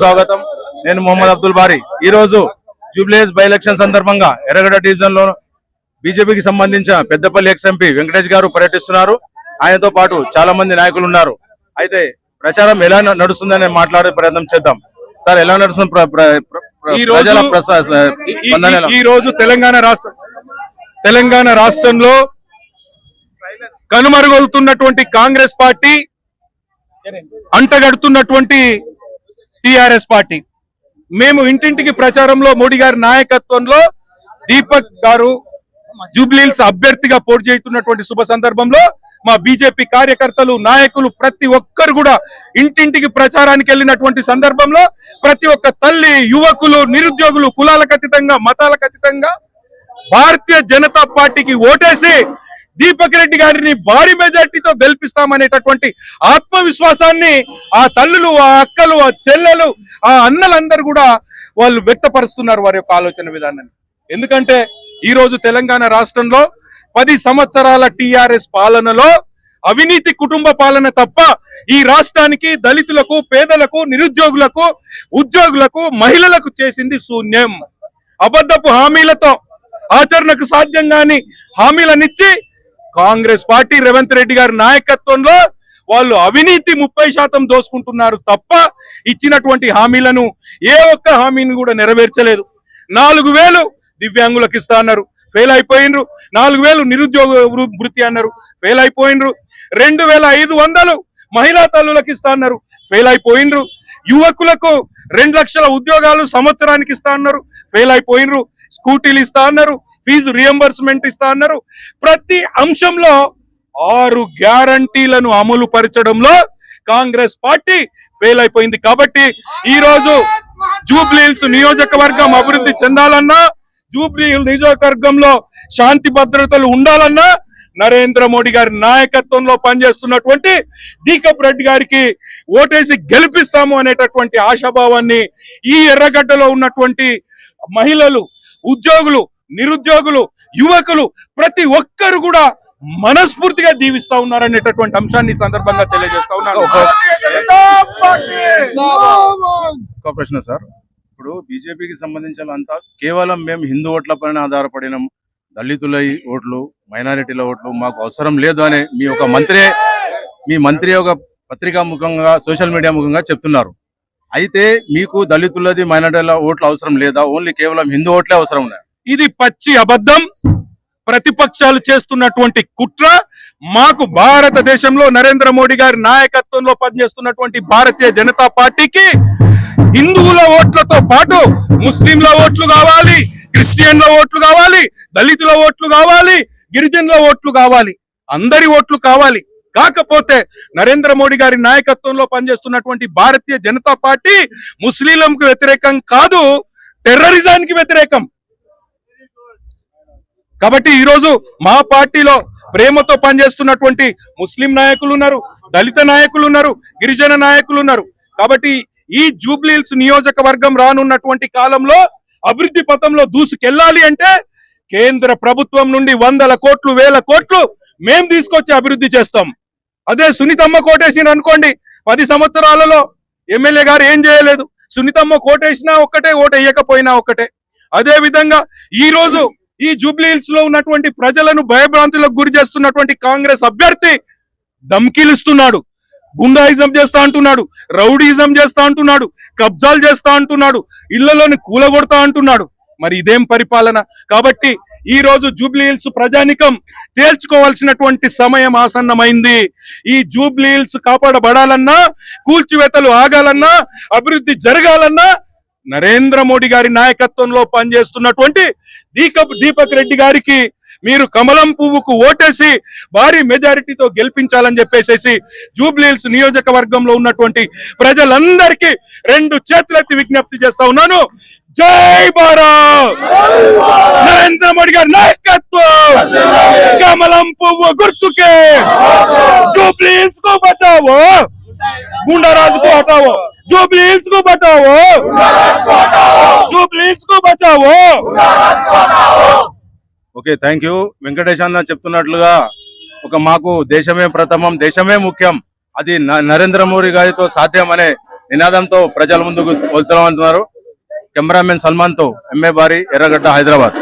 స్వాగతం. నేను మొహమ్మద్ అబ్దుల్ బారీ. ఈ రోజు జూబ్లీహిల్స్ బై ఎలక్షన్ సందర్భంగా ఎర్రగడ్డ డివిజన్ లో బీజేపీకి సంబంధించిన పెద్దపల్లి ఎక్స్ ఎంపీ వెంకటేష్ గారు పర్యటిస్తున్నారు. ఆయనతో పాటు చాలా మంది నాయకులు ఉన్నారు. అయితే ప్రచారం ఎలా నడుస్తుందని మాట్లాడే ప్రయత్నం చేద్దాం. సార్, ఎలా నడుస్తుంది ఈ రోజు తెలంగాణ రాష్ట్రంలో కనుమరుగవుతున్నటువంటి కాంగ్రెస్ పార్టీ, అంటగడుతున్నటువంటి టిఆర్ఎస్ పార్టీ, మేము ఇంటింటికి ప్రచారంలో మోడీ గారి నాయకత్వంలో దీపక్ గారు జూబ్లీహిల్స్ అభ్యర్థిగా పోటీ చేస్తున్నటువంటి శుభ సందర్భంలో మా బీజేపీ కార్యకర్తలు, నాయకులు ప్రతి ఒక్కరు కూడా ఇంటింటికి ప్రచారానికి వెళ్ళినటువంటి సందర్భంలో ప్రతి ఒక్క తల్లి, యువకులు, నిరుద్యోగులు కులాలకు అతీతంగా, మతాలకు అతీతంగా భారతీయ జనతా పార్టీకి ఓటేసి దీపక్ రెడ్డి గారిని భారీ మెజార్టీతో గెలిపిస్తామనేటటువంటి ఆత్మవిశ్వాసాన్ని ఆ తల్లులు, ఆ అక్కలు, ఆ చెల్లెలు, ఆ అన్నలందరూ కూడా వాళ్ళు వ్యక్తపరుస్తున్నారు వారి యొక్క ఆలోచన విధానాన్ని. ఎందుకంటే ఈ రోజు తెలంగాణ రాష్ట్రంలో 10 సంవత్సరాల టిఆర్ఎస్ పాలనలో అవినీతి కుటుంబ పాలన తప్ప ఈ రాష్ట్రానికి దళితులకు, పేదలకు, నిరుద్యోగులకు, ఉద్యోగులకు, మహిళలకు చేసింది శూన్యం. అబద్ధపు హామీలతో ఆచరణకు సాధ్యం కాని హామీలనిచ్చి కాంగ్రెస్ పార్టీ రేవంత్ రెడ్డి గారి నాయకత్వంలో వాళ్ళు అవినీతి 30% దోసుకుంటున్నారు తప్ప ఇచ్చినటువంటి హామీలను ఏ ఒక్క హామీని కూడా నెరవేర్చలేదు. 4,000 దివ్యాంగులకు ఇస్తా అన్నారు, ఫెయిల్ అయిపోయినరు. 4,000 నిరుద్యోగ వృత్తి అన్నారు, ఫెయిల్ అయిపోయినరు. 2,500 మహిళా తల్లులకు ఇస్తా అన్నారు, ఫెయిల్ అయిపోయినరు. యువకులకు 2 లక్షల ఉద్యోగాలు సంవత్సరానికి ఇస్తా అన్నారు, ఫెయిల్ అయిపోయినరు. స్కూటీలు ఇస్తా అన్నారు, ఫీజు రియంబర్స్మెంట్ ఇస్తా అన్నారు. ప్రతి అంశంలో 6 గ్యారంటీలను అమలు పరచడంలో కాంగ్రెస్ పార్టీ ఫెయిల్ అయిపోయింది. కాబట్టి ఈ రోజు జూబ్లీహిల్స్ నియోజకవర్గం అభివృద్ధి చెందాలన్నా, జూబ్లీహిల్స్ నియోజకవర్గంలో శాంతి భద్రతలు ఉండాలన్నా నరేంద్ర మోడీ గారి నాయకత్వంలో పనిచేస్తున్నటువంటి దీపక్ రెడ్డి గారికి ఓటేసి గెలిపిస్తాము అనేటటువంటి ఆశాభావాన్ని ఈ ఎర్రగడ్డలో ఉన్నటువంటి మహిళలు, ఉద్యోగులు, నిరుద్యోగులు, యువకులు ప్రతి ఒక్కరు కూడా మనస్ఫూర్తిగా దీవిస్తా ఉన్నారనేటటువంటి అంశాన్ని సందర్భంగా తెలియజేస్తా ఉన్నారు. ఒక ప్రశ్న సార్, ఇప్పుడు బీజేపీకి సంబంధించినంతా కేవలం మేము హిందూ ఓట్ల పైన ఆధారపడినాం, దళితుల ఓట్లు, మైనారిటీల ఓట్లు మాకు అవసరం లేదు అని మీ మంత్రి ఒక పత్రికా ముఖంగా, సోషల్ మీడియా ముఖంగా చెప్తున్నారు. అయితే మీకు దళితులది, మైనారిటీల ఓట్లు అవసరం లేదా? ఓన్లీ కేవలం హిందూ ఓట్లే అవసరం ఉన్నాయి. ఇది పచ్చి అబద్ధం. ప్రతిపక్షాలు చేస్తున్నటువంటి కుట్ర. మాకు భారతదేశంలో నరేంద్ర మోడీ గారి నాయకత్వంలో పనిచేస్తున్నటువంటి భారతీయ జనతా పార్టీకి హిందువుల ఓట్లతో పాటు ముస్లింల ఓట్లు కావాలి, క్రిస్టియన్ల ఓట్లు కావాలి, దళితుల ఓట్లు కావాలి, గిరిజనుల ఓట్లు కావాలి, అందరి ఓట్లు కావాలి. కాకపోతే నరేంద్ర మోడీ గారి నాయకత్వంలో పనిచేస్తున్నటువంటి భారతీయ జనతా పార్టీ ముస్లింలకు వ్యతిరేకం కాదు, టెర్రరిజానికి వ్యతిరేకం. కాబట్టి ఈ రోజు మా పార్టీలో ప్రేమతో పనిచేస్తున్నటువంటి ముస్లిం నాయకులు ఉన్నారు, దళిత నాయకులు ఉన్నారు, గిరిజన నాయకులు ఉన్నారు. కాబట్టి ఈ జూబ్లీహిల్స్ నియోజకవర్గం రానున్నటువంటి కాలంలో అభివృద్ధి పథంలో దూసుకెళ్లాలి అంటే కేంద్ర ప్రభుత్వం నుండి 100 కోట్లు, 1000 కోట్లు మేం తీసుకొచ్చి అభివృద్ధి చేస్తాం. అదే సునీతమ్మ కోటేసిన అనుకోండి, 10 సంవత్సరాలలో ఎమ్మెల్యే గారు ఏం చేయలేదు. సునీతమ్మ కోటేసినా ఒక్కటే, ఓటు వేయకపోయినా ఒక్కటే. అదే విధంగా ఈ రోజు ఈ జూబ్లీహిల్స్ లో ఉన్నటువంటి ప్రజలను భయభ్రాంతులకు గురి చేస్తున్నటువంటి కాంగ్రెస్ అభ్యర్థి ధమ్కీలిస్తున్నాడు, గుండాయిజం చేస్తా అంటున్నాడు, రౌడీజం చేస్తా అంటున్నాడు, కబ్జాలు చేస్తా అంటున్నాడు, ఇళ్లలోని కూలగొడతా అంటున్నాడు. మరి ఇదేం పరిపాలన? కాబట్టి ఈ రోజు జూబ్లీహిల్స్ ప్రజానికం తేల్చుకోవాల్సినటువంటి సమయం ఆసన్నమైంది. ఈ జూబ్లీహిల్స్ కాపాడబడాలన్నా, కూల్చివేతలు ఆగాలన్నా, అభివృద్ధి జరగాలన్నా నరేంద్ర మోడీ గారి నాయకత్వంలో పనిచేస్తున్నటువంటి దీపక్ రెడ్డి గారికి మీరు కమలం పువ్వుకు ఓటేసి భారీ మెజారిటీతో గెలిపించాలని చెప్పేసి జూబ్లీహిల్స్ నియోజకవర్గంలో ఉన్నటువంటి ప్రజలందరికీ 2 చేతులెత్తి విజ్ఞప్తి చేస్తా ఉన్నాను. జై భారత్! నరేంద్ర మోడీ గారి నాయకత్వం, కమలం పువ్వు గుర్తుకే. జూబ్లీహిల్స్ को बचाओ, गुंडाराज को हटाओ, జూబ్లీహిల్స్ को बचाओ, జూబ్లీహిల్స్ को बचाओ. Okay, thank you. వెంకటేష్ అన్న చెప్తున్నట్లుగా మాకు దేశమే ప్రథమం, దేశమే ముఖ్యం, అది నరేంద్ర మోడీ గారితో సాధ్యం అనే నినాదంతో ప్రజల ముందుకు వెళ్తున్నామంటున్నారు. కెమెరామెన్ సల్మాన్ తో ఎంఏ బారి, ఎర్రగడ్డ, హైదరాబాద్.